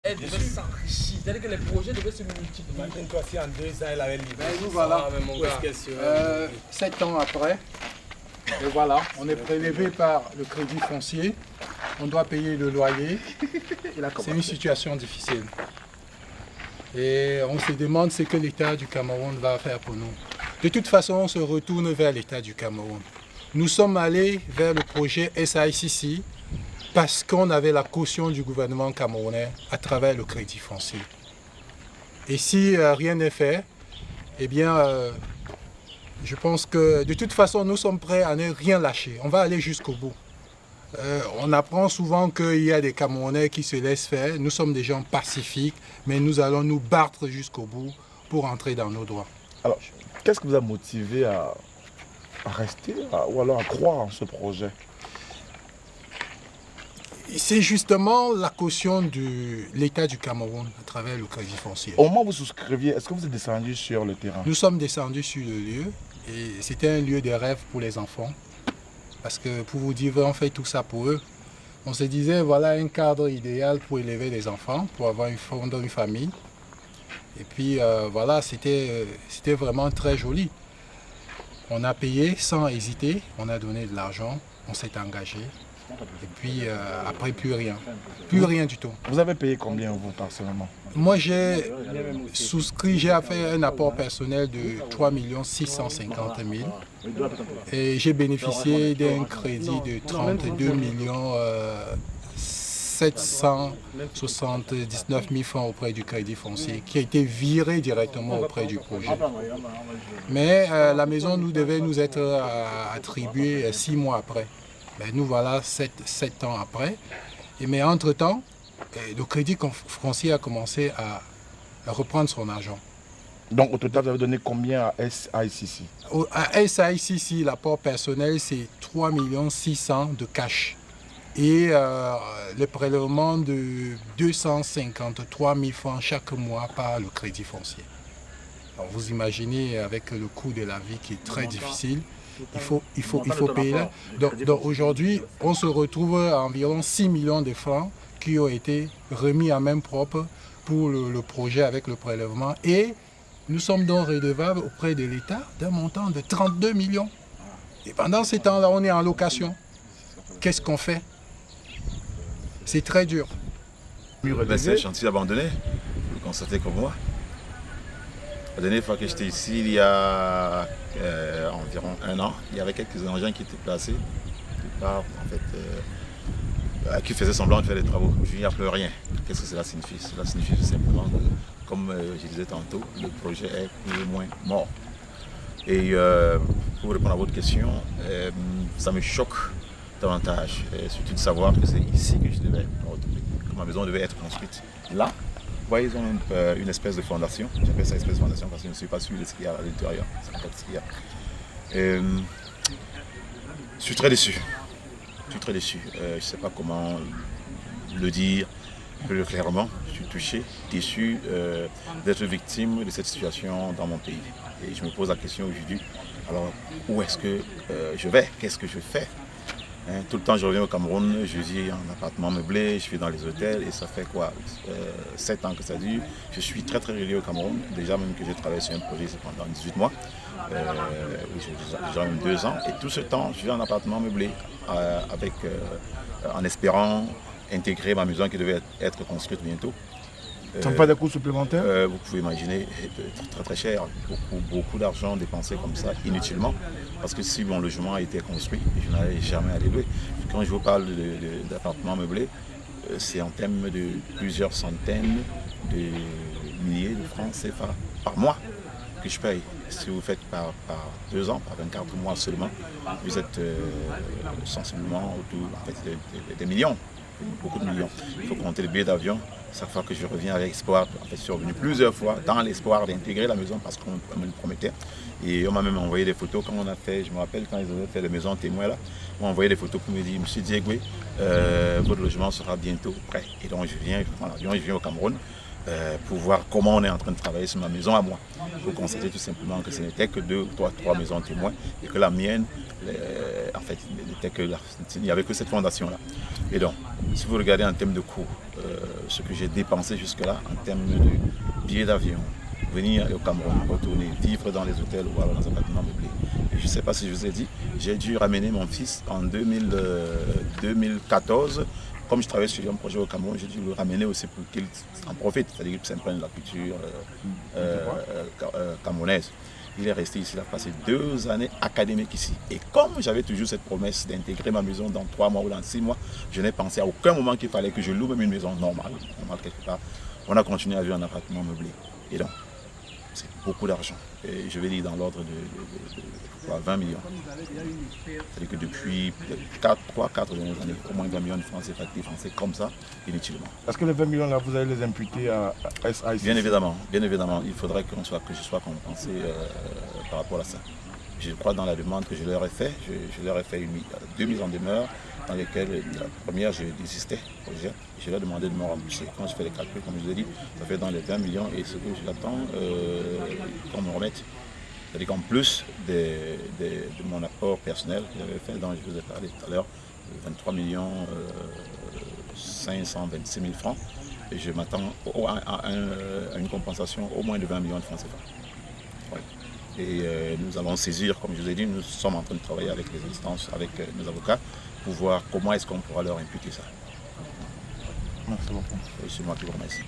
Elle devait s'enrichir, c'est-à-dire que les projets devaient se multiplier. Imagine-toi si en 2 ans elle avait livré. Nous voilà, Ah, mais mon gars. 7 ans après, et voilà, on est prélevé par le crédit foncier, on doit payer le loyer, c'est une situation difficile. Et on se demande ce que l'État du Cameroun va faire pour nous. De toute façon, on se retourne vers l'État du Cameroun. Nous sommes allés vers le projet SICC parce qu'on avait la caution du gouvernement camerounais à travers le crédit foncier. Et si rien n'est fait, eh bien, je pense que de toute façon, nous sommes prêts à ne rien lâcher. On va aller jusqu'au bout. On apprend souvent qu'il y a des Camerounais qui se laissent faire. Nous sommes des gens pacifiques, mais nous allons nous battre jusqu'au bout pour entrer dans nos droits. Alors, qu'est-ce qui vous a motivé à rester ou alors à croire en ce projet? C'est justement la caution de l'État du Cameroun à travers le crédit foncier. Au moment où vous souscriviez, est-ce que vous êtes descendu sur le terrain? Nous sommes descendus sur le lieu et c'était un lieu de rêve pour les enfants. Parce que pour vous dire, on fait tout ça pour eux. On se disait, voilà un cadre idéal pour élever des enfants, pour avoir fonder une famille. Et puis voilà, c'était vraiment très joli. On a payé sans hésiter, on a donné de l'argent, on s'est engagé. Et puis après, plus rien. Plus rien du tout. Vous avez payé combien vous personnellement? Moi, j'ai souscrit, j'ai fait un apport personnel de 3 650 000 et j'ai bénéficié d'un crédit de 32 779 000 francs auprès du crédit foncier qui a été viré directement auprès du projet. Mais la maison nous devait nous être attribuée 6 mois après. Ben, nous voilà 7 ans après. Mais entre-temps, le crédit foncier a commencé à reprendre son argent. Donc au total, vous avez donné combien à SICC? À SICC, l'apport personnel, c'est 3 600 000 de cash. Et le prélèvement de 253 000 francs chaque mois par le crédit foncier. Alors, vous imaginez avec le coût de la vie qui est très difficile, il faut payer là. Donc aujourd'hui, on se retrouve à environ 6 millions de francs qui ont été remis à main propre pour le projet avec le prélèvement. Et nous sommes donc redevables auprès de l'État d'un montant de 32 millions. Et pendant ces temps-là, on est en location. Qu'est-ce qu'on fait? C'est très dur. C'est un chantier abandonné, vous le constatez comme moi. La dernière fois que j'étais ici, il y a environ 1 an, il y avait quelques engins qui étaient placés, qui faisaient semblant de faire des travaux. Il n'y a plus rien. Qu'est-ce que cela signifie? Cela signifie simplement que, comme je disais tantôt, le projet est plus ou moins mort. Et pour répondre à votre question, ça me choque davantage, surtout de savoir que c'est ici que je devais me retrouver, que ma maison devait être construite là. Vous voyez, ils ont une espèce de fondation. J'appelle ça espèce de fondation parce que je ne suis pas sûr de ce qu'il y a à l'intérieur. Je suis très déçu. Je suis très déçu. Je ne sais pas comment le dire plus clairement. Je suis touché, déçu d'être victime de cette situation dans mon pays. Et je me pose la question aujourd'hui, alors où est-ce que je vais? Qu'est-ce que je fais? Tout le temps, je reviens au Cameroun, je vis en appartement meublé, je vis dans les hôtels et ça fait quoi 7 ans que ça dure. Je suis très relié au Cameroun, déjà même que j'ai travaillé sur un projet pendant 18 mois, déjà même 2 ans. Et tout ce temps, je vis en appartement meublé en espérant intégrer ma maison qui devait être construite bientôt. Ça ne fait pas des coûts supplémentaires? Vous pouvez imaginer, très cher, beaucoup d'argent dépensé comme ça, inutilement. Parce que si mon logement a été construit, je n'allais jamais aller louer. Quand je vous parle d'appartements meublés, c'est en termes de plusieurs centaines de milliers de francs CFA par mois que je paye. Si vous faites par 2 ans, par 24 mois seulement, vous êtes sensiblement autour des millions. Beaucoup de millions. Il faut compter les billets d'avion. Chaque fois que je reviens avec espoir, en fait, je suis revenu plusieurs fois dans l'espoir d'intégrer la maison parce qu'on me le promettait. Et on m'a même envoyé des photos quand on a fait, je me rappelle quand ils avaient fait la maison témoin là, on m'a envoyé des photos pour me dire, monsieur Diegwe, votre logement sera bientôt prêt. Et donc je viens, je prends l'avion, je viens au Cameroun. pour voir comment on est en train de travailler sur ma maison à moi. Pour constater tout simplement que ce n'était que 2 ou 3 maisons témoins et que la mienne, en fait, il n'y avait que cette fondation-là. Et donc, si vous regardez en termes de coûts, ce que j'ai dépensé jusque-là, en termes de billets d'avion, venir au Cameroun, retourner, vivre dans les hôtels ou alors dans un bâtiment meublé. Et je ne sais pas si je vous ai dit, j'ai dû ramener mon fils en 2014. Comme je travaille sur un projet au Cameroun, j'ai dû le ramener aussi pour qu'il en profite, c'est-à-dire qu'il s'imprègne de la culture camerounaise. Il est resté ici, il a passé 2 années académiques ici. Et comme j'avais toujours cette promesse d'intégrer ma maison dans 3 mois ou dans 6 mois, je n'ai pensé à aucun moment qu'il fallait que je loue même une maison normale quelque part. On a continué à vivre en appartement meublé. Et donc, c'est beaucoup d'argent. Et je vais dire dans l'ordre de 20 millions. C'est-à-dire que depuis 3-4 dernières années, au moins 20 millions de francs CFA français comme ça, inutilement. Est-ce que les 20 millions là, vous allez les imputer à SIC? Bien évidemment, il faudrait que je sois compensé par rapport à ça. Je crois dans la demande que je leur ai fait, je leur ai fait 2 mises en demeure dans lesquelles la première je désistais. Je leur ai demandé de me rembourser. Quand je fais les calculs, comme je vous ai dit, ça fait dans les 20 millions et ce que j'attends qu'on me remette. C'est-à-dire qu'en plus de mon apport personnel que j'avais fait, dont je vous ai parlé tout à l'heure, 23 526 000 francs, et je m'attends à une compensation au moins de 20 millions de francs CFA. Ouais. Et nous allons saisir, comme je vous ai dit, nous sommes en train de travailler avec les instances, avec nos avocats, pour voir comment est-ce qu'on pourra leur imputer ça. Merci beaucoup. C'est moi qui vous remercie.